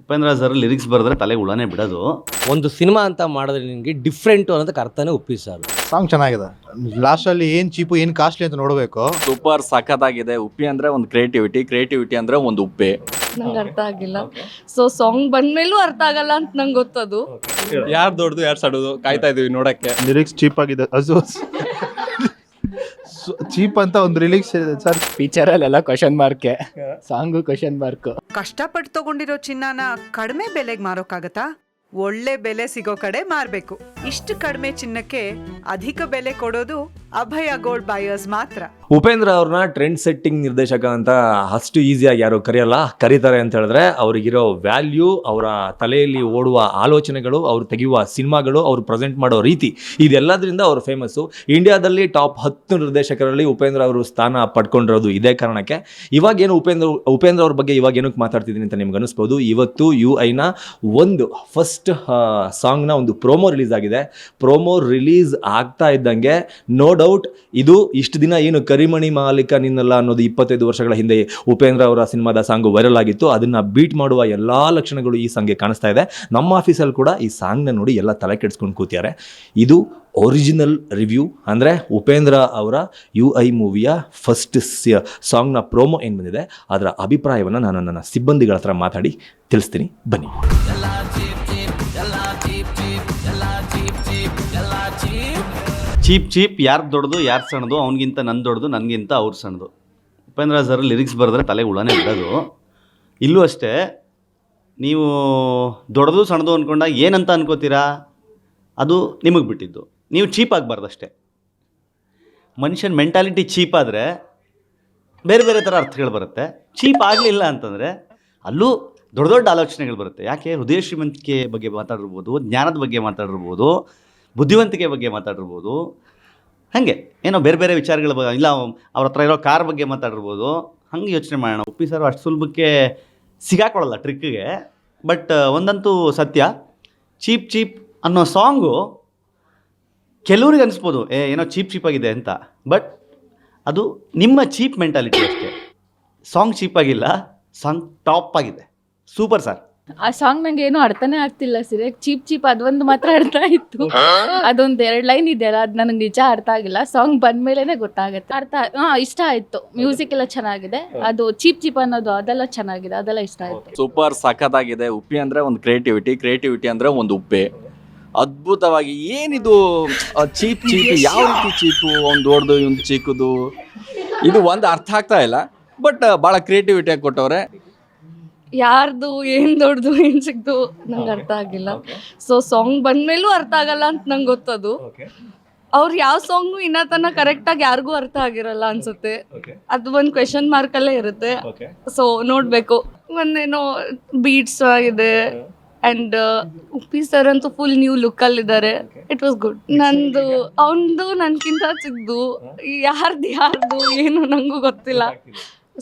Upendra sir lyrics ಬರೆದ್ರೆ ತಲೆಗೆ ಹುಳನೇ ಬಿಡೋದು. ಒಂದು ಸಿನಿಮಾ ಅಂತ ಮಾಡಿದ್ರೆ ನಿಮಗೆ ಡಿಫ್ರೆಂಟು ಅನ್ನೋದಕ್ಕೆ ಅರ್ಥನೇ ಒಪ್ಪಿ ಸರ್. ಸಾಂಗ್ ಚೆನ್ನಾಗಿದೆ. ಲಾಸ್ಟಲ್ಲಿ ಏನು ಚೀಪು ಏನು ಕಾಸ್ಟ್ಲಿ ಅಂತ ನೋಡಬೇಕು. ಸೂಪರ್ ಸಖತ್ತಾಗಿದೆ. ಉಪ್ಪಿ ಅಂದ್ರೆ ಒಂದು ಕ್ರಿಯೇಟಿವಿಟಿ ಅಂದ್ರೆ ಒಂದು ಉಪ್ಪೆ. ನಂಗೆ ಅರ್ಥ ಆಗಿಲ್ಲ. ಸೊ ಸಾಂಗ್ ಬಂದ್ಮೇಲೂ ಅರ್ಥ ಆಗಲ್ಲ ಅಂತ ನಂಗೆ ಗೊತ್ತದು. ಯಾರು ದೊಡ್ಡದು ಯಾರು ಸಡೋದು ಕಾಯ್ತಾ ಇದೀವಿ ನೋಡಕ್ಕೆ. ಲಿರಿಕ್ಸ್ ಚೀಪ್ ಆಗಿದೆ. ಅದು ಚೀಪ್ ಅಂತ ಒಂದು ರಿಲೀಕ್ಸ್ ಇದೆ ಸರ್. ಪಿಕ್ಚರಲ್ಲೆಲ್ಲ ಕ್ವಶನ್ ಮಾರ್ಕೆ, ಸಾಂಗು ಕ್ವಶನ್ ಮಾರ್ಕ್. ಕಷ್ಟಪಟ್ಟು ತಗೊಂಡಿರೋ ಚಿನ್ನನ ಕಡಿಮೆ ಬೆಲೆಗೆ ಮಾರೋಕ್ಕಾಗತ್ತಾ? ಒಳ್ಳೆ ಬೆಲೆ ಸಿಗೋ ಕಡೆ ಮಾರಬೇಕು. ಇಷ್ಟು ಕಡಿಮೆ ಚಿನ್ನಕ್ಕೆ ಅಧಿಕ ಬೆಲೆ ಕೊಡೋದು ಅಭಯ ಗೋಲ್ಡ್ ಬಯರ್ಸ್ ಮಾತ್ರ. ಉಪೇಂದ್ರ ಅವ್ರನ್ನ ಟ್ರೆಂಡ್ ಸೆಟ್ಟಿಂಗ್ ನಿರ್ದೇಶಕ ಅಂತ ಅಷ್ಟು ಈಸಿಯಾಗಿ ಯಾರು ಕರೀತಾರೆ ಅಂತ ಹೇಳಿದ್ರೆ ಅವ್ರಿಗಿರೋ ವ್ಯಾಲ್ಯೂ, ಅವರ ತಲೆಯಲ್ಲಿ ಓಡುವ ಆಲೋಚನೆಗಳು, ಅವ್ರು ತೆಗೆಯುವ ಸಿನಿಮಾಗಳು, ಅವ್ರು ಪ್ರೆಸೆಂಟ್ ಮಾಡೋ ರೀತಿ, ಇದೆಲ್ಲದರಿಂದ ಅವರು ಫೇಮಸ್ಸು. ಇಂಡಿಯಾದಲ್ಲಿ ಟಾಪ್ 10 ನಿರ್ದೇಶಕರಲ್ಲಿ ಉಪೇಂದ್ರ ಅವರು ಸ್ಥಾನ ಪಡ್ಕೊಂಡಿರೋದು ಇದೇ ಕಾರಣಕ್ಕೆ. ಇವಾಗೇನು ಉಪೇಂದ್ರ ಅವ್ರ ಬಗ್ಗೆ ಇವಾಗ ಏನಕ್ಕೆ ಮಾತಾಡ್ತಿದ್ದೀನಿ ಅಂತ ನಿಮ್ಗೆ ಅನಿಸ್ಬೋದು. ಇವತ್ತು UIನ ಒಂದು ಫಸ್ಟ್ ಸಾಂಗ್ನ ಒಂದು ಪ್ರೋಮೋ ರಿಲೀಸ್ ಆಗಿದೆ. ಪ್ರೋಮೋ ರಿಲೀಸ್ ಆಗ್ತಾ ಇದ್ದಂಗೆ ನೋ ಡೌಟ್ ಇದು ಇಷ್ಟು ದಿನ ಏನು ಕರಿಮಣಿ ಮಾಲೀಕ ನಿನ್ನಲ್ಲ ಅನ್ನೋದು 25 ವರ್ಷಗಳ ಹಿಂದೆ ಉಪೇಂದ್ರ ಅವರ ಸಿನಿಮಾದ ಸಾಂಗು ವೈರಲ್ ಆಗಿತ್ತು. ಅದನ್ನ ಬೀಟ್ ಮಾಡುವ ಎಲ್ಲಾ ಲಕ್ಷಣಗಳು ಈ ಸಾಂಗ್ಗೆ ಕಾಣಿಸ್ತಾ ಇದೆ. ನಮ್ಮ ಆಫೀಸಲ್ಲಿ ಕೂಡ ಈ ಸಾಂಗ್ನ ನೋಡಿ ಎಲ್ಲ ತಲೆ ಕೆಡಿಸ್ಕೊಂಡು ಕೂತಿದ್ದಾರೆ. ಇದು ಒರಿಜಿನಲ್ ರಿವ್ಯೂ, ಅಂದರೆ ಉಪೇಂದ್ರ ಅವರ UI ಮೂವಿಯ ಫಸ್ಟ್ ಸಾಂಗ್ನ ಪ್ರೋಮೋ ಏನು ಬಂದಿದೆ ಅದರ ಅಭಿಪ್ರಾಯವನ್ನು ನಾನು ನನ್ನ ಸಿಬ್ಬಂದಿಗಳ ಹತ್ರ ಮಾತಾಡಿ ತಿಳಿಸ್ತೀನಿ. ಬನ್ನಿ. ಚೀಪ್ ಯಾರು ದೊಡ್ಡದು ಯಾರು ಸಣ್ಣದು, ಅವ್ನಿಗಿಂತ ನನ್ನ ದೊಡ್ಡದು, ನನಗಿಂತ ಅವ್ರು ಸಣ್ಣದು. ಉಪೇಂದ್ರ ಸರ್ ಲಿರಿಕ್ಸ್ ಬರೆದ್ರೆ ತಲೆಗೆ ಹುಳನೇ ಬಿಡೋದು. ಇಲ್ಲೂ ಅಷ್ಟೇ, ನೀವು ದೊಡ್ಡದು ಸಣ್ಣದು ಅಂದ್ಕೊಂಡಾಗ ಏನಂತ ಅನ್ಕೋತೀರಾ ಅದು ನಿಮಗೆ ಬಿಟ್ಟಿದ್ದು. ನೀವು ಚೀಪ್ ಆಗಬಾರ್ದಷ್ಟೇ. ಮನುಷ್ಯನ ಮೆಂಟಾಲಿಟಿ ಚೀಪ್ ಆದರೆ ಬೇರೆ ಬೇರೆ ಥರ ಅರ್ಥಗಳು ಬರುತ್ತೆ. ಚೀಪ್ ಆಗಲಿಲ್ಲ ಅಂತಂದರೆ ಅಲ್ಲೂ ದೊಡ್ಡ ದೊಡ್ಡ ಆಲೋಚನೆಗಳು ಬರುತ್ತೆ. ಯಾಕೆ? ಹೃದಯ ಶ್ರೀಮಂತಿಕೆ ಬಗ್ಗೆ ಮಾತಾಡಿರ್ಬೋದು, ಜ್ಞಾನದ ಬಗ್ಗೆ ಮಾತಾಡಿರ್ಬೋದು, ಬುದ್ಧಿವಂತಿಕೆ ಬಗ್ಗೆ ಮಾತಾಡಿರ್ಬೋದು, ಹಾಗೆ ಏನೋ ಬೇರೆ ಬೇರೆ ವಿಚಾರಗಳ ಬಗ್ಗೆ, ಇಲ್ಲ ಅವ್ರ ಹತ್ರ ಇರೋ ಕಾರ್ ಬಗ್ಗೆ ಮಾತಾಡಿರ್ಬೋದು. ಹಂಗೆ ಯೋಚನೆ ಮಾಡೋಣ. ಉಪ್ಪಿ ಸರ್ ಅಷ್ಟು ಸುಲಭಕ್ಕೆ ಸಿಗಾಕೊಳ್ಳಲ್ಲ ಟ್ರಿಕ್ಗೆ. ಬಟ್ ಒಂದಂತೂ ಸತ್ಯ, ಚೀಪ್ ಅನ್ನೋ ಸಾಂಗು ಕೆಲವ್ರಿಗೆ ಅನಿಸ್ಬೋದು ಏನೋ ಚೀಪಾಗಿದೆ ಅಂತ. ಬಟ್ ಅದು ನಿಮ್ಮ ಚೀಪ್ ಮೆಂಟಾಲಿಟಿ ಅಷ್ಟೇ. ಸಾಂಗ್ ಚೀಪಾಗಿಲ್ಲ, ಸಾಂಗ್ ಟಾಪ್ ಆಗಿದೆ. Super sir. ಆ ಸಾಂಗ್ ನಂಗೆ ಏನೂ ಅರ್ಥನೇ ಆಗ್ತಿಲ್ಲ ಸರ್. ಚೀಪ್ ಅದೊಂದು ಮಾತ್ರ ಅರ್ಥ ಆಯ್ತು. ಅದೊಂದು 2 ಲೈನ್ ಇದೆಯಲ್ಲ, ಅದು ನನಗೆ ನಿಜ ಅರ್ಥ ಆಗಿಲ್ಲ. ಸಾಂಗ್ ಬಂದ್ಮೇಲೆ ಗೊತ್ತಾಗುತ್ತೆ. ಇಷ್ಟ ಆಯ್ತು. ಮ್ಯೂಸಿಕ್ ಎಲ್ಲ ಚೆನ್ನಾಗಿದೆ. ಅದು ಚೀಪ್ ಅನ್ನೋದು ಅದೆಲ್ಲ ಚೆನ್ನಾಗಿದೆ, ಅದೆಲ್ಲ ಇಷ್ಟ ಆಯ್ತು. ಸೂಪರ್ ಸಖತ್ತಾಗಿದೆ. ಉಪ್ಪಿ ಅಂದ್ರೆ ಒಂದು ಕ್ರಿಯೇಟಿವಿಟಿ ಅಂದ್ರೆ ಒಂದು ಉಪ್ಪೆ. ಅದ್ಭುತವಾಗಿ ಏನಿದು ಚೀಪ್ ಯಾವ ರೀತಿ ಚೀಪು, ಒಂದು ದೊಡ್ಡದು ಒಂದು ಚಿಕ್ಕದು, ಇದು ಒಂದು ಅರ್ಥ ಆಗ್ತಾ ಇಲ್ಲ. ಬಟ್ ಭಾಳ ಕ್ರಿಯೇಟಿವಿಟಿಯಾಗಿ ಕೊಟ್ಟವ್ರೆ. ಯಾರ್ದು ಏನ್ ದೊಡ್ಡದು ಏನ್ ಸಿಕ್ತು ನಂಗೆ ಅರ್ಥ ಆಗಿಲ್ಲ. ಸೊ ಸಾಂಗ್ ಬಂದ್ಮೇಲೂ ಅರ್ಥ ಆಗಲ್ಲ ಅಂತ ನಂಗೆ ಗೊತ್ತದು. ಅವ್ರು ಯಾವ ಸಾಂಗು ಇನ್ನ ತನಕ ಕರೆಕ್ಟಾಗಿ ಯಾರಿಗೂ ಅರ್ಥ ಆಗಿರಲ್ಲ ಅನ್ಸುತ್ತೆ. ಅದು ಒಂದು ಕ್ವೆಶನ್ ಮಾರ್ಕ್ ಅಲ್ಲೇ ಇರುತ್ತೆ. ಸೊ ನೋಡ್ಬೇಕು. ಒಂದೇನೋ ಬೀಟ್ಸ್ ಆಗಿದೆ. ಅಂಡ್ ಉಪ್ಪಿ ಸರ್ ಅಂತೂ ಫುಲ್ ನ್ಯೂ ಲುಕ್ ಅಲ್ಲಿ ಇದ್ದಾರೆ. It was good. ನಂದು ಅವನದು ನನ್ಕಿಂತ ಚಿಕ್ಕದು, ಯಾರ್ದು ಏನು ನಂಗೂ ಗೊತ್ತಿಲ್ಲ.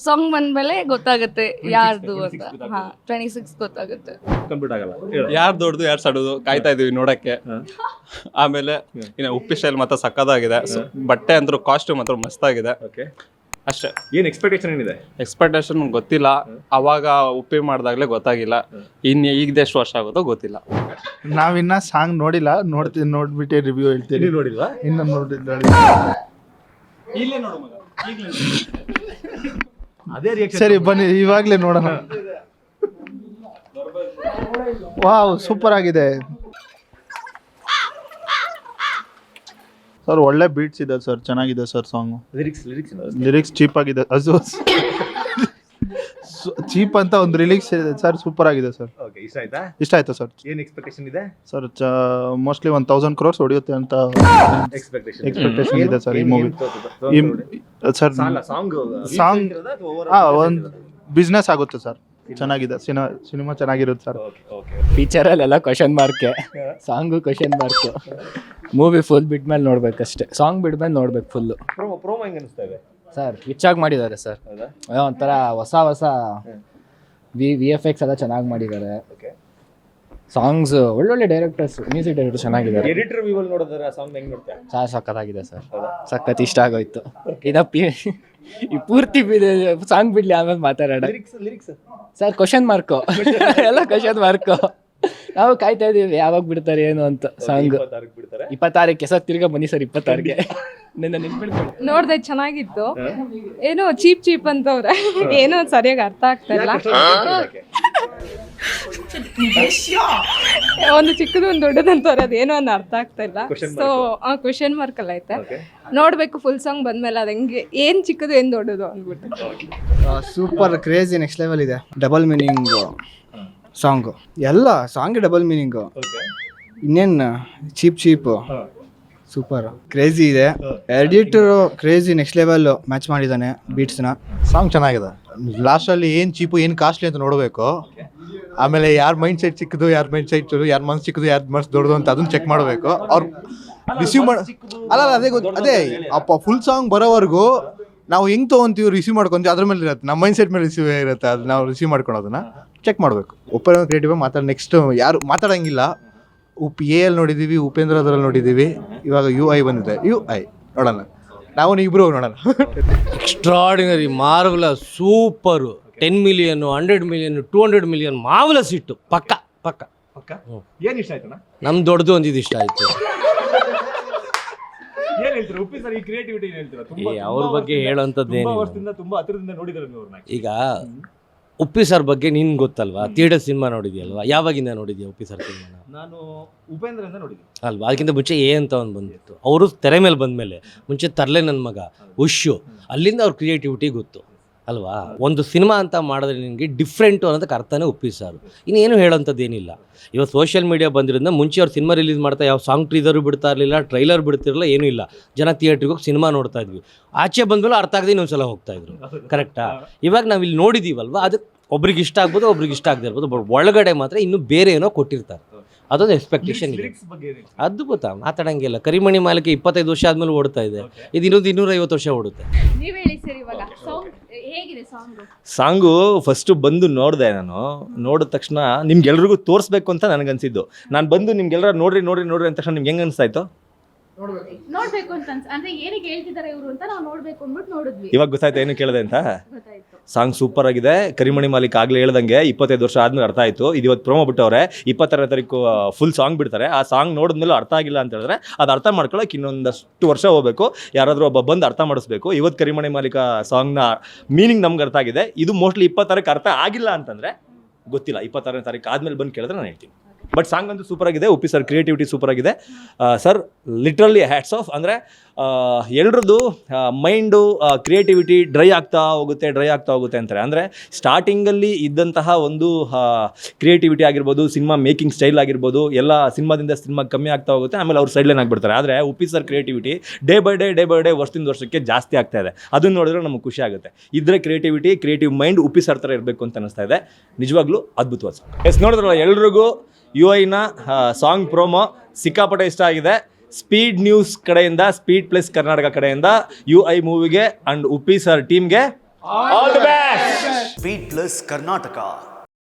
ಸಾಂಗ್ ಬಂದ್ಮೇಲೆ ಗೊತ್ತಾಗುತ್ತೆ ಯಾರ್ದು ಅಂತ. 26 ಗೊತ್ತಾಗುತ್ತೆ. ಯಾರು ದೊಡ್ಡದು ಯಾರು ಸಡೋದು ಕಾಯ್ತಾ ಇದೀವಿ ನೋಡಕ್ಕೆ. ಆಮೇಲೆ ಇನ್ನು ಉಪ್ಪಿ ಸ್ಟೈಲ್ ಮಾತ್ರ ಸಕ್ಕತ್ತಾಗಿದೆ. ಬಟ್ಟೆ ಅಂದ್ರೂ ಕಾಸ್ಟ್ಯೂಮ್ ಮಾತ್ರ ಮಸ್ತಾಗಿದೆ ಅಷ್ಟೇ. ಏನು ಎಕ್ಸ್ಪೆಕ್ಟೇಷನ್ ಏನಿದೆ? ಎಕ್ಸ್ಪೆಕ್ಟೇಷನ್ ಗೊತ್ತಿಲ್ಲ. ಅವಾಗ ಉಪ್ಪಿ ಮಾಡಿದಾಗಲೇ ಗೊತ್ತಾಗಿಲ್ಲ. ಈಗದೆಷ್ಟು ವರ್ಷ ಆಗುತ್ತೋ ಗೊತ್ತಿಲ್ಲ. ನಾವಿನ್ನ ಸಾಂಗ್ ನೋಡಿಲ್ಲ, ನೋಡ್ಬಿಟ್ಟೆ ರಿವ್ಯೂ ಹೇಳ್ತೀವಿ. ನೋಡಿಲ್ವಾ? ಇನ್ನು ನೋಡಿಲ್ಲ. ಅದೇ ರಿಯಾಕ್ಷನ್. ಸರಿ ಬನ್ನಿ, ಇವಾಗಲೇ ನೋಡೋಣ. ವಾವ್, ಸೂಪರ್ ಆಗಿದೆ ಸರ್. ಒಳ್ಳೆ ಬೀಟ್ಸ್ ಇದೆ ಸರ್, ಚೆನ್ನಾಗಿದೆ ಸರ್ ಸಾಂಗು. ಲಿರಿಕ್ಸ್ ಚೀಪ್ ಆಗಿದೆ. ಅದು ಚೀಪ್ ಅಂತ ಒಂದು ರಿಲೀಕ್ಸ್ ಇದೆ ಸರ್. ಸೂಪರ್ ಆಗಿದೆ ಸರ್. ಇಷ್ಟ ಆಯ್ತು ಸರ್. ಏನು ಎಕ್ಸ್ಪೆಕ್ಟೇಷನ್ ಇದೆ ಸರ್? ಮೋಸ್ಟ್ಲಿ 1000 crores ಹೊಡೆಯುತ್ತೆ ಅಂತ ಎಕ್ಸ್ಪೆಕ್ಟೇಷನ್ ಇದೆ ಸರ್ ಈ ಮೂವಿ. ಸರ್ ಸಾಂಗ್ ಒಂದು ಬಿಸ್ನೆಸ್ ಆಗುತ್ತೆ ಸರ್. ಚೆನ್ನಾಗಿದೆ ಸಿನಿಮಾ, ಚೆನ್ನಾಗಿರುತ್ತೆ ಸರ್. ಪಿಕ್ಚರಲ್ಲೆಲ್ಲ ಕ್ವಶನ್ ಮಾರ್ಕೆ, song question mark. Movie full ಬಿಟ್ಮೇಲೆ ನೋಡ್ಬೇಕಷ್ಟೇ. ಸಾಂಗ್ ಬಿಟ್ಮೇಲೆ ನೋಡ್ಬೇಕು ಫುಲ್ಲು. ಪ್ರೋಮೋ ಹೆಂಗೆ ಅನಿಸ್ತಾ ಇದೆ ಸರ್? ರಿಚಾಗಿ ಮಾಡಿದ್ದಾರೆ ಸರ್. ಒಂಥರ ಹೊಸ VFX ಎಲ್ಲ ಚೆನ್ನಾಗಿ ಮಾಡಿದ್ದಾರೆ. ಸಾಂಗ್ಸ್ ಒಳ್ಳೊಳ್ಳೆ ಡೈರೆಕ್ಟರ್ಸ್, ಮ್ಯೂಸಿಕ್ ಡೈರೆಕ್ಟರ್ ಚೆನ್ನಾಗಿದ್ದಾರೆ. ಎಡಿಟರ್ ವ್ಯೂವಲ್ಲಿ ನೋಡಿದ್ರೆ ಸಾಂಗ್ ಹೆಂಗ್ ನೋಡ್ತೀಯ? ಸಖತ್ತಾಗಿದೆ ಸರ್, ಸಖತ್ ಇಷ್ಟ ಆಗೋಯ್ತು. ಈ ಪೂರ್ತಿ ಸಾಂಗ್ ಬಿಡ್ಲಿ, ಆಮೇಲೆ ಮಾತಾಡೋಣ. ಲಿರಿಕ್ಸ್ ಸರ್ ಕ್ವಶನ್ ಮಾರ್ಕು ಎಲ್ಲ ಕ್ವಶನ್ ಮಾರ್ಕು. ನಾವು ಕಾಯ್ತಾ ಇದೀವಿ ಯಾವಾಗ ಬಿಡ್ತಾರೆ ಏನು ಅಂತ. ಸಾಂಗ್ 26ಕ್ಕೆ ಸರ್, ತಿರ್ಗಾ ಬನ್ನಿ ಸರ್ 26ಗೆ. ನೋಡ್ದೆ ಚೆನ್ನಾಗಿತ್ತು. ಏನೋ ಚೀಪ್ ಅಂತವ್ರೆ, ಏನೋ ಸರಿಯಾಗಿ ಅರ್ಥ ಆಗ್ತಾ ಇಲ್ಲ. ಒಂದು ಚಿಕ್ಕದು ಒಂದು ದೊಡ್ಡದಂತವ್ರೆ, ಅದೇನೋ ಒಂದು ಅರ್ಥ ಆಗ್ತಾ ಇಲ್ಲ. ಸೊ ಕ್ವೆಶನ್ ಮಾರ್ಕ್ ಎಲ್ಲ ಐತೆ. ನೋಡ್ಬೇಕು ಫುಲ್ ಸಾಂಗ್ ಬಂದ್ಮೇಲೆ ಅದು ಹೆಂಗೆ, ಏನ್ ಚಿಕ್ಕದು ಏನ್ ದೊಡ್ಡದು ಅಂದ್ಬಿಟ್ಟು. ಸೂಪರ್ ಕ್ರೇಜಿ ನೆಕ್ಸ್ಟ್ ಲೆವೆಲ್ ಇದೆ. ಡಬಲ್ ಮೀನಿಂಗ್ ಸಾಂಗು, ಎಲ್ಲ ಸಾಂಗ್ ಡಬಲ್ ಮೀನಿಂಗು. ಇನ್ನೇನು ಚೀಪು ಸೂಪರ್ ಕ್ರೇಜಿ ಇದೆ. Editor crazy next level match ಮಾಡಿದ್ದಾನೆ ಬೀಟ್ಸ್ನ. ಸಾಂಗ್ ಚೆನ್ನಾಗಿದೆ. ಲಾಸ್ಟಲ್ಲಿ ಏನು ಚೀಪು ಏನು ಕಾಸ್ಟ್ಲಿ ಅಂತ ನೋಡಬೇಕು. ಆಮೇಲೆ ಯಾರ ಮೈಂಡ್ ಸೆಟ್ ಚಿಕ್ಕದು, ಯಾರ ಮೈಂಡ್ ಸೆಟ್ ಯಾರ ಮನ್ಸು ಚಿಕ್ಕದು, ಯಾರ ಮನ್ಸು ದೊಡ್ಡದು ಅಂತ ಅದನ್ನ ಚೆಕ್ ಮಾಡಬೇಕು. ಅವ್ರು ರಿಸೀವ್ ಮಾಡಿ ಅದೇ ಅಪ್ಪ ಫುಲ್ ಸಾಂಗ್ ಬರೋವರೆಗೂ ನಾವು ಹೆಂಗೆ ತೊಗೊಂತೀವಿ, ರಿಸೀವ್ ಮಾಡ್ಕೊಂತೀವಿ, ಅದ್ರ ಮೇಲೆ ಇರುತ್ತೆ. ನಮ್ಮ ಮೈಂಡ್ ಸೆಟ್ ಮೇಲೆ ರಿಸೀವ್ ಇರುತ್ತೆ. ಅದು ನಾವು ರಿಸೀವ್ ಮಾಡ್ಕೊಳೋದನ್ನ ಚೆಕ್ ಮಾಡಬೇಕು. ಒಪ್ಪಂದ ಕ್ರಿಯೇಟಿವ್ ಮಾತಾಡಿ ನೆಕ್ಸ್ಟ್ ಯಾರು ಮಾತಾಡೋಂಗಿಲ್ಲ. ಎ ಅಲ್ಲಿ ನೋಡಿದ್ದೀವಿ, ಉಪೇಂದ್ರ ಅದರಲ್ಲಿ ನೋಡಿದ್ದೀವಿ, ಇವಾಗ UI ಬಂದಿದೆ. UI ನೋಡೋಣ, ನಾವು ಇಬ್ಬರು ನೋಡೋಣ. Extraordinary, marvellous, super. 10 million, 100 million, 200 million marvellous ಇಟ್ಟು ಪಕ್ಕ. ಏನ್ ಇಷ್ಟ ಆಯ್ತಣ್ಣ? ನಮ್ ದೊಡ್ಡದು ಒಂದಿದ್ದು ಇಷ್ಟ ಆಯ್ತು. ಏನ್ ಹೇಳ್ತೀರಾ ಉಪ್ಪಿ ಸರ್, ಈ ಕ್ರಿಯೇಟಿವಿಟಿ ಏನ್ ಹೇಳ್ತೀರಾ? ಅವ್ರ ಬಗ್ಗೆ ಹೇಳೋಂಥದ್ದೇನು, ವರ್ಷದಿಂದ ತುಂಬಾ ಹತ್ತಿರದಿಂದ ನೋಡಿದ್ರೆ ನೀವು ಅವ್ರನ್ನ. ಈಗ ಉಪ್ಪಿ ಸರ್ ಬಗ್ಗೆ ನಿನ್ಗೆ ಗೊತ್ತಲ್ವಾ? ಥಿಯೇಟರ್ ಸಿನಿಮಾ ನೋಡಿದ್ಯಲ್ವಾ? ಯಾವಾಗಿಂದ ನೋಡಿದ್ಯಾ ಉಪ್ಪಿ ಸರ್ ಸಿನಿಮಾನ? ನಾನು ಉಪೇಂದ್ರದಿಂದ ನೋಡಿದ್ದೆ ಅಲ್ವಾ? ಅದಕ್ಕಿಂತ ಮುಂಚೆ ಅಂತ ಒಂದು ಬಂದಿತ್ತು. ಅವರು ತೆರೆ ಮೇಲೆ ಬಂದಮೇಲೆ ಮುಂಚೆ ತರಲೆ ನನ್ನ ಮಗ, ಉಶ್ಯು, ಅಲ್ಲಿಂದ ಅವ್ರ ಕ್ರಿಯೇಟಿವಿಟಿ ಗೊತ್ತು ಅಲ್ವಾ? ಒಂದು ಸಿನಿಮಾ ಅಂತ ಮಾಡಿದ್ರೆ ನಿನಗೆ ಡಿಫ್ರೆಂಟು ಅನ್ನೋದಕ್ಕೆ ಅರ್ಥನೇ ಉಪ್ಪಿ ಸರ್. ಇನ್ನೇನು ಹೇಳೋಂಥದ್ದು ಏನಿಲ್ಲ. ಇವತ್ತು ಸೋಷಿಯಲ್ ಮೀಡಿಯಾ ಬಂದಿರೋದ್ರಿಂದ ಮುಂಚೆ ಅವ್ರು ಸಿನಿಮಾ ರಿಲೀಸ್ ಮಾಡ್ತಾ ಯಾವ ಸಾಂಗ್ ಟ್ರೀಸರು ಬಿಡ್ತಾ ಇರಲಿಲ್ಲ, ಟ್ರೈಲರ್ ಬಿಡ್ತಿರಲಿಲ್ಲ, ಏನೂ ಇಲ್ಲ. ಜನ ಥಿಯೇಟ್ರಿಗೆ ಹೋಗಿ ಸಿನಿಮಾ ನೋಡ್ತಾ ಇದ್ವಿ. ಆಚೆ ಬಂದಮೇಲೆ ಅರ್ಥ ಆಗದೆ ಇನ್ನೊಂದ್ಸಲ ಹೋಗ್ತಾಯಿದ್ರು. ಕರೆಕ್ಟಾ? ಇವಾಗ ನಾವು ಇಲ್ಲಿ ನೋಡಿದ್ದೀವಲ್ವ, ಅದು ಒಬ್ರಿಗೆ ಇಷ್ಟ ಆಗ್ಬೋದು, ಒಬ್ರಿಗೆ ಇಷ್ಟ ಆಗದೆ ಇರ್ಬೋದು. ಬಟ್ ಒಳಗಡೆ ಮಾತ್ರ ಇನ್ನೂ ಬೇರೆ ಏನೋ ಕೊಟ್ಟಿರ್ತಾರೆ. ಅದೊಂದು ಎಕ್ಸ್ಪೆಕ್ಟೇಷನ್ ಇದೆ. ಅದ್ಭುತ, ಮಾತಾಡಂಗಿಲ್ಲ. ಕರಿಮಣಿ ಮಾಲಿಕೆ 25 ವರ್ಷ ಆದ್ಮೇಲೆ ಓಡ್ತಾ ಇದೆ. ಇದು ಇನ್ನೊಂದು 250 ವರ್ಷ ಓಡುತ್ತೆ. ನೀವ್ ಹೇಳಿ ಸರ್, ಇವಾಗ ಸಾಂಗ್ ಹೇಗಿದೆ? ಸಾಂಗು ಫಸ್ಟ್ ಬಂದು ನೋಡಿದೆ. ನಾನು ನೋಡಿದ ತಕ್ಷಣ ನಿಮ್ಗೆಲ್ರಿಗೂ ತೋರಿಸ್ಬೇಕು ಅಂತ ನನಗನ್ಸಿದ್ದು. ನಾನು ಬಂದು ನಿಮ್ಗೆಲ್ಲರೂ ನೋಡ್ರಿ ಅಂದ ತಕ್ಷಣ ನಿಮ್ಗೆ ಹೆಂಗೆ ಅನಿಸ್ತಾಯಿತ್ತು? ನೋಡ್ಬೇಕು ಅಂತ ಅಂದ್ರೆ ಏನಕ್ಕೆ ಹೇಳ್ತಿದ್ದಾರೆ ಇವರು ಅಂತ ನಾವು ನೋಡ್ಬೇಕು ಅಂದ್ಬಿಟ್ಟು ನೋಡಿದ್ವಿ. ಇವಾಗ ಗೊತ್ತಾಯ್ತು ಏನು ಕೇಳಿದೆ ಅಂತ. ಗೊತ್ತಾಯ್ತು. ಸಾಂಗ್ ಸೂಪರ್ ಆಗಿದೆ. ಕರಿಮಣಿ ಮಾಲಿಕ್ ಆಗ್ಲೇ ಹೇಳ್ದಂಗೆ 25 ವರ್ಷ ಆದ್ಮೇಲೆ ಅರ್ಥ ಆಯ್ತು. ಇದು ಇವತ್ತು ಪ್ರೋಮೋ ಬಿಟ್ಟವ್ರೆ, 26ನೇ ತಾರೀಕು ಫುಲ್ ಸಾಂಗ್ ಬಿಡ್ತಾರೆ. ಆ ಸಾಂಗ್ ನೋಡಿದ್ಮೇಲೆ ಅರ್ಥ ಆಗಿಲ್ಲ ಅಂತ ಹೇಳಿದ್ರೆ ಅದು ಅರ್ಥ ಮಾಡ್ಕೊಳಕ್ಕೆ ಇನ್ನೊಂದಷ್ಟು ವರ್ಷ ಹೋಗ್ಬೇಕು. ಯಾರಾದರೂ ಒಬ್ಬ ಬಂದು ಅರ್ಥ ಮಾಡಿಸ್ಬೇಕು. ಇವತ್ತು ಕರಿಮಣಿ ಮಾಲಿಕ ಸಾಂಗ್ನ ಮೀನಿಂಗ್ ನಮ್ಗೆ ಅರ್ಥ ಆಗಿದೆ. ಇದು ಮೋಸ್ಟ್ಲಿ 26ಕ್ಕೆ ಅರ್ಥ ಆಗಿಲ್ಲ ಅಂತಂದ್ರೆ ಗೊತ್ತಿಲ್ಲ. 26ನೇ ತಾರೀಕು ಆದ್ಮೇಲೆ ಬಂದು ಕೇಳಿದ್ರೆ ನಾನು ಹೇಳ್ತೀನಿ. ಬಟ್ ಸಾಂಗ್ ಅಂತೂ ಸೂಪರ್ ಆಗಿದೆ. ಉಪ್ಪಿ ಸರ್ ಕ್ರಿಯೇಟಿವಿಟಿ ಸೂಪರ್ ಆಗಿದೆ ಸರ್. Literally hats off. ಅಂದರೆ ಎಲ್ರದ್ದು ಮೈಂಡು ಕ್ರಿಯೇಟಿವಿಟಿ ಡ್ರೈ ಆಗ್ತಾ ಹೋಗುತ್ತೆ ಅಂತಾರೆ. ಅಂದರೆ ಸ್ಟಾರ್ಟಿಂಗಲ್ಲಿ ಇದ್ದಂತಹ ಒಂದು ಕ್ರಿಯೇಟಿವಿಟಿ ಆಗಿರ್ಬೋದು, ಸಿನಿಮಾ ಮೇಕಿಂಗ್ ಸ್ಟೈಲ್ ಆಗಿರ್ಬೋದು, ಎಲ್ಲ ಸಿನಿಮಾದಿಂದ ಸಿನಿಮಾ ಕಮ್ಮಿ ಆಗ್ತಾ ಹೋಗುತ್ತೆ. ಆಮೇಲೆ ಅವ್ರು ಸೈಡ್ಲೈನ್ ಆಗಿಬಿಡ್ತಾರೆ. ಆದರೆ Uppi sir creativity day by day ವರ್ಷದಿಂದ ವರ್ಷಕ್ಕೆ ಜಾಸ್ತಿ ಆಗ್ತಾ ಇದೆ. ಅದನ್ನು ನೋಡಿದ್ರೆ ನಮಗೆ ಖುಷಿ ಆಗುತ್ತೆ. ಇದ್ರೆ ಕ್ರಿಯೇಟಿವ್ ಮೈಂಡ್ ಉಪ್ಪಿ ಸರ್ ಥರ ಇರಬೇಕು ಅಂತ ಅನಿಸ್ತಾ ಇದೆ. ನಿಜವಾಗ್ಲೂ ಅದ್ಭುತವಾದ ಸಾಂಗ್. ಎಸ್, ನೋಡಿದ್ರಲ್ಲ ಎಲ್ರಿಗೂ UI ಸಾಂಗ್ ಪ್ರೋಮೋ ಸಿಕ್ಕಾಪಟ್ಟೆ ಇಷ್ಟ ಆಗಿದೆ. ಸ್ಪೀಡ್ ನ್ಯೂಸ್ ಕಡೆಯಿಂದ, ಸ್ಪೀಡ್ ಪ್ಲಸ್ ಕರ್ನಾಟಕ ಕಡೆಯಿಂದ UI ಮೂವಿಗೆ ಅಂಡ್ ಉಪ್ಪಿ ಸರ್ ಟೀಮ್ಗೆ all the best. Speed plus Karnataka.